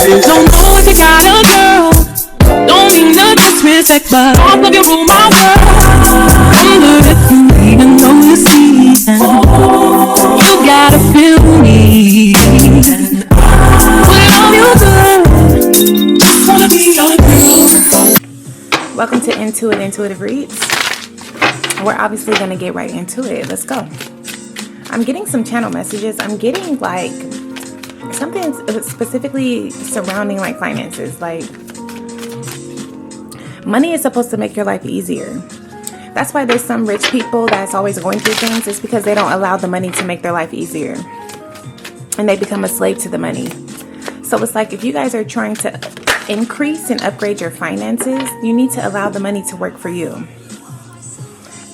Don't know if you got a girl, don't mean no disrespect, but off of your rule my world. Wonder if you even know you see. You gotta feel me. Whatever you do, just wanna be your girl. Welcome to Intuit Intuitive Reads. We're obviously gonna get right into it. Let's go. I'm getting some channel messages. I'm getting like something specifically surrounding like finances. Like money is supposed to make your life easier. That's why there's some rich people that's always going through things. It's because they don't allow the money to make their life easier, and they become a slave to the money. So it's like if you guys are trying to increase and upgrade your finances, you need to allow the money to work for you.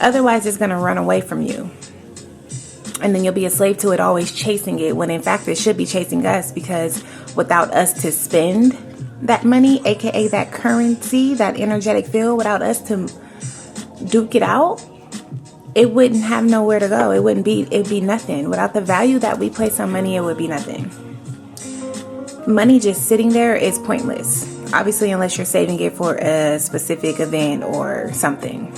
Otherwise, it's going to run away from you. And then you'll be a slave to it, always chasing it, when in fact it should be chasing us, because without us to spend that money, aka that currency, that energetic field, without us to duke it out, it wouldn't have nowhere to go. It'd be nothing. Without the value that we place on money, it would be nothing. Money just sitting there is pointless. Obviously, unless you're saving it for a specific event or something.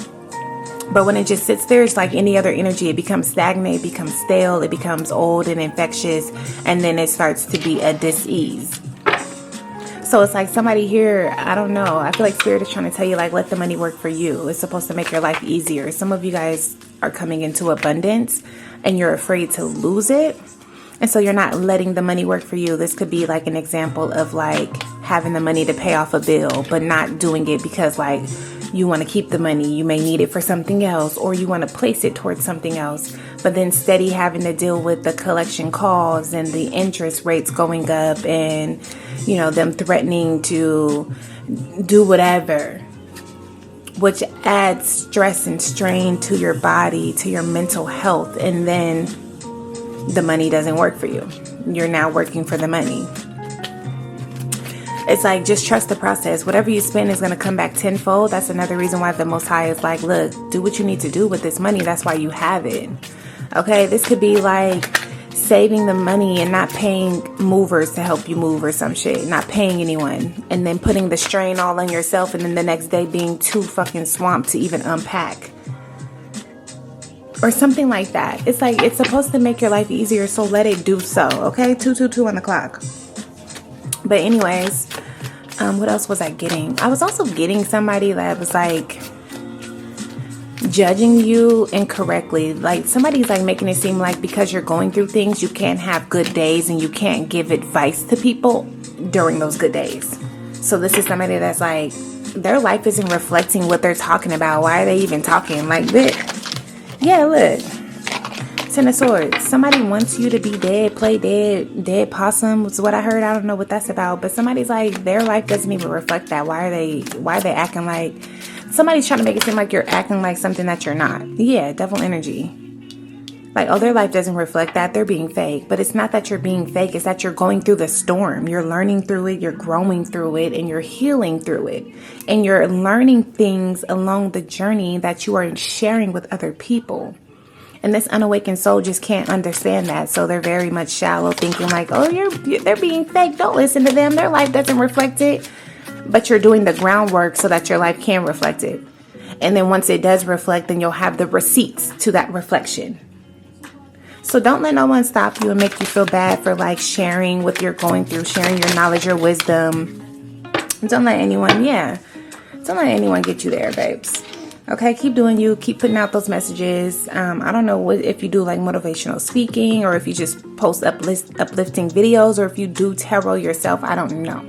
But when it just sits there, it's like any other energy. It becomes stagnant, it becomes stale, it becomes old and infectious, and then it starts to be a dis-ease. So it's like somebody here, I don't know, I feel like Spirit is trying to tell you, like, let the money work for you. It's supposed to make your life easier. Some of you guys are coming into abundance and you're afraid to lose it. And so you're not letting the money work for you. This could be like an example of like having the money to pay off a bill, but not doing it because like you want to keep the money. You may need it for something else, or you want to place it towards something else, but then steady having to deal with the collection calls and the interest rates going up and, you know, them threatening to do whatever, which adds stress and strain to your body, to your mental health. And then the money doesn't work for you. You're now working for the money. It's like, just trust the process. Whatever you spend is going to come back tenfold. That's another reason why the Most High is like, look, do what you need to do with this money. That's why you have it. Okay, this could be like saving the money and not paying movers to help you move or some shit. Not paying anyone. And then putting the strain all on yourself, and then the next day being too fucking swamped to even unpack. Or something like that. It's like, it's supposed to make your life easier, so let it do so. Okay, 222 on the clock. But anyways, what else was I getting? I was also getting somebody that was like judging you incorrectly. Like somebody's like making it seem like because you're going through things, you can't have good days and you can't give advice to people during those good days. So this is somebody that's like, their life isn't reflecting what they're talking about. Why are they even talking like this? Yeah, look. Ten of Swords. Somebody wants you to be dead, play dead possum was what I heard. I don't know what that's about, but somebody's like, their life doesn't even reflect that. Why are they acting like, somebody's trying to make it seem like you're acting like something that you're not. Yeah, devil energy. Like, oh, their life doesn't reflect that. They're being fake. But it's not that you're being fake. It's that you're going through the storm. You're learning through it. You're growing through it. And you're healing through it. And you're learning things along the journey that you are sharing with other people. And this unawakened soul just can't understand that. So they're very much shallow, thinking like, oh, they're being fake. Don't listen to them. Their life doesn't reflect it. But you're doing the groundwork so that your life can reflect it. And then once it does reflect, then you'll have the receipts to that reflection. So don't let no one stop you and make you feel bad for like sharing what you're going through, sharing your knowledge, your wisdom. Don't let anyone get you there, babes. Okay, keep doing you. Keep putting out those messages. I don't know if you do like motivational speaking, or if you just post uplifting videos, or if you do tarot yourself. I don't know.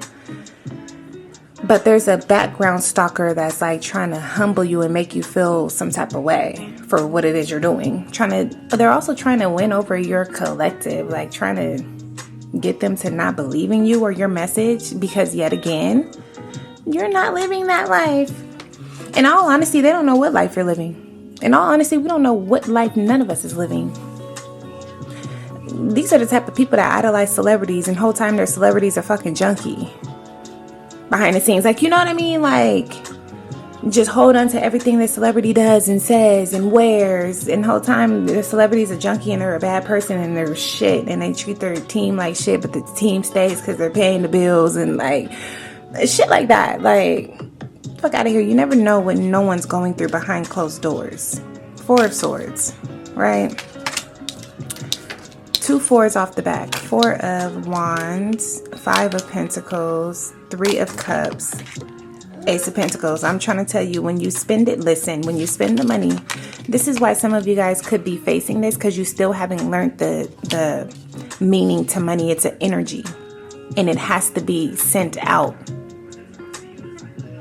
But there's a background stalker that's like trying to humble you and make you feel some type of way for what it is you're doing. They're also trying to win over your collective, like trying to get them to not believe in you or your message, because yet again, you're not living that life. In all honesty, they don't know what life you're living. In all honesty, we don't know what life none of us is living. These are the type of people that idolize celebrities, and whole time their celebrities are fucking junkie behind the scenes. Like, you know what I mean? Like, just hold on to everything the celebrity does and says and wears, and the whole time the celebrity's a junkie and they're a bad person and they're shit and they treat their team like shit, but the team stays because they're paying the bills and like shit like that. Like, fuck out of here. You never know what no one's going through behind closed doors. 4 of Swords, right? 2 4s off the back. 4 of Wands, 5 of Pentacles, 3 of Cups, Ace of Pentacles. I'm trying to tell you, when you spend it, listen, when you spend the money, this is why some of you guys could be facing this, because you still haven't learned the meaning to money. It's an energy and it has to be sent out.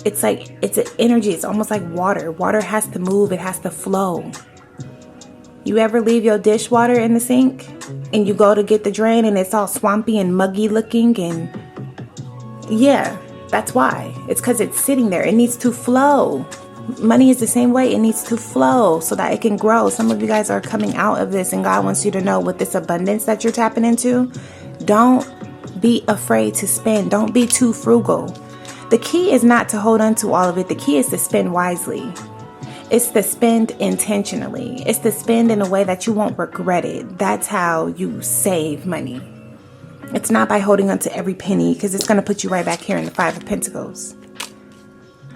It's like, it's an energy. It's almost like water. Water has to move. It has to flow. You ever leave your dishwater in the sink and you go to get the drain and it's all swampy and muggy looking? And yeah, that's why. It's because it's sitting there. It needs to flow. Money is the same way. It needs to flow so that it can grow. Some of you guys are coming out of this and God wants you to know, with this abundance that you're tapping into, don't be afraid to spend. Don't be too frugal. The key is not to hold on to all of it. The key is to spend wisely. It's to spend intentionally. It's to spend in a way that you won't regret it. That's how you save money. It's not by holding on to every penny, because it's going to put you right back here in the 5 of Pentacles.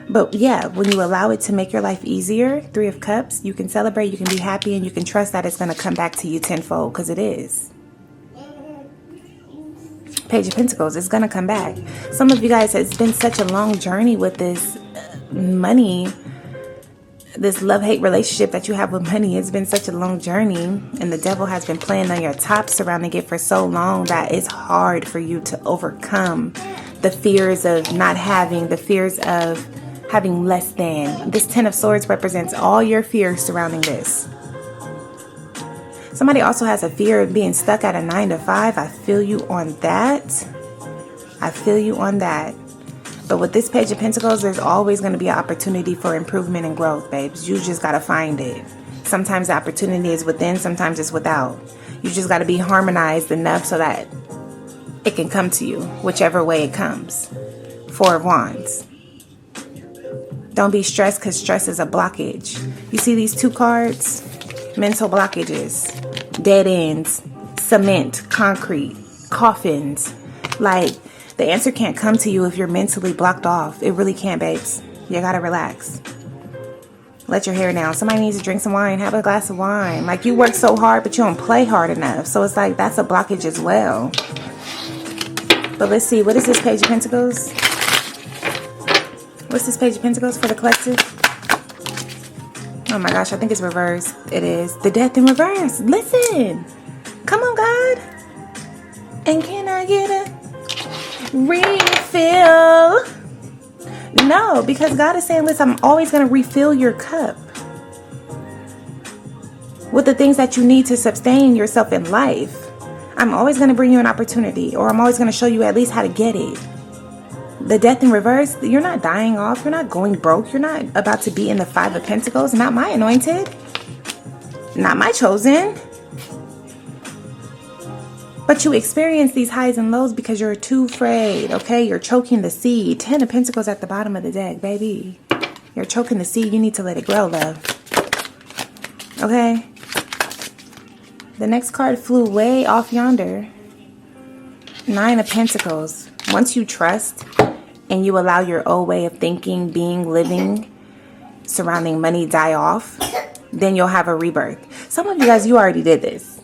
But yeah, when you allow it to make your life easier, 3 of Cups, you can celebrate, you can be happy, and you can trust that it's going to come back to you tenfold, because it is. Page of Pentacles, it's going to come back. Some of you guys, it's been such a long journey with this money, this love-hate relationship that you have with money. It's been such a long journey, and the devil has been playing on your top, surrounding it for so long that it's hard for you to overcome the fears of not having, the fears of having less than. This 10 of Swords represents all your fears surrounding this. Somebody also has a fear of being stuck at a 9 to 5. I feel you on that. I feel you on that. But with this Page of Pentacles, there's always going to be an opportunity for improvement and growth, babes. You just got to find it. Sometimes the opportunity is within, sometimes it's without. You just got to be harmonized enough so that it can come to you, whichever way it comes. 4 of Wands. Don't be stressed, because stress is a blockage. You see these 2 cards? Mental blockages, dead ends, cement, concrete, coffins. Like, the answer can't come to you if you're mentally blocked off. It really can't, babes. You gotta relax. Let your hair down. Somebody needs to drink some wine. Have a glass of wine. Like, you work so hard, but you don't play hard enough. So it's like, that's a blockage as well. But let's see. What is this Page of Pentacles? What's this Page of Pentacles for the collective? Oh my gosh, I think it's reversed. It is. The Death in reverse. Listen. Come on, God. And can I get a refill? No, because God is saying, listen, I'm always going to refill your cup with the things that you need to sustain yourself in life. I'm always going to bring you an opportunity, or I'm always going to show you at least how to get it. The Death in reverse, you're not dying off. You're not going broke. You're not about to be in the 5 of Pentacles. Not my anointed. Not my chosen. But you experience these highs and lows because you're too afraid, okay? You're choking the seed. 10 of Pentacles at the bottom of the deck, baby. You're choking the seed. You need to let it grow, love. Okay? The next card flew way off yonder. 9 of Pentacles. Once you trust and you allow your old way of thinking, being, living, surrounding money die off, then you'll have a rebirth. Some of you guys, you already did this.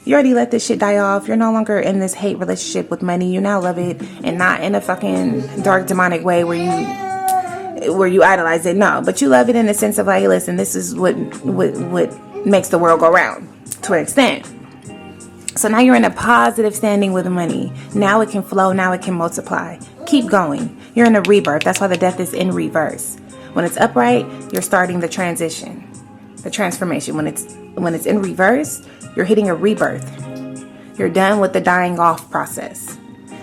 You already let this shit die off. You're no longer in this hate relationship with money. You now love it, and not in a fucking dark demonic way where you idolize it. No, but you love it in the sense of like, listen, this is what makes the world go round to an extent. So now you're in a positive standing with money. Now it can flow. Now it can multiply. Keep going. You're in a rebirth. That's why the Death is in reverse. When it's upright, you're starting the transition, the transformation. When it's in reverse, you're hitting a rebirth. You're done with the dying off process.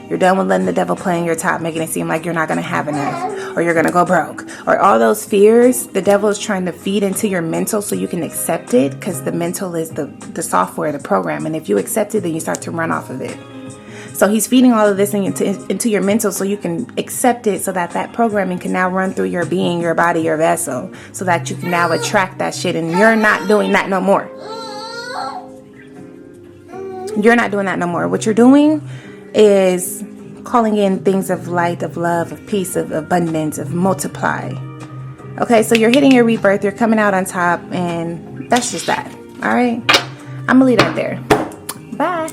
You're done with letting the devil play in your top, making it seem like you're not going to have enough, or you're going to go broke, or all those fears. The devil is trying to feed into your mental so you can accept it, because the mental is the software, the program. And if you accept it, then you start to run off of it. So he's feeding all of this into your mental so you can accept it, so that that programming can now run through your being, your body, your vessel, so that you can now attract that shit, and you're not doing that no more. You're not doing that no more. What you're doing is calling in things of light, of love, of peace, of abundance, of multiply. Okay, so you're hitting your rebirth, you're coming out on top, and that's just that. All right, I'm gonna leave that there. Bye.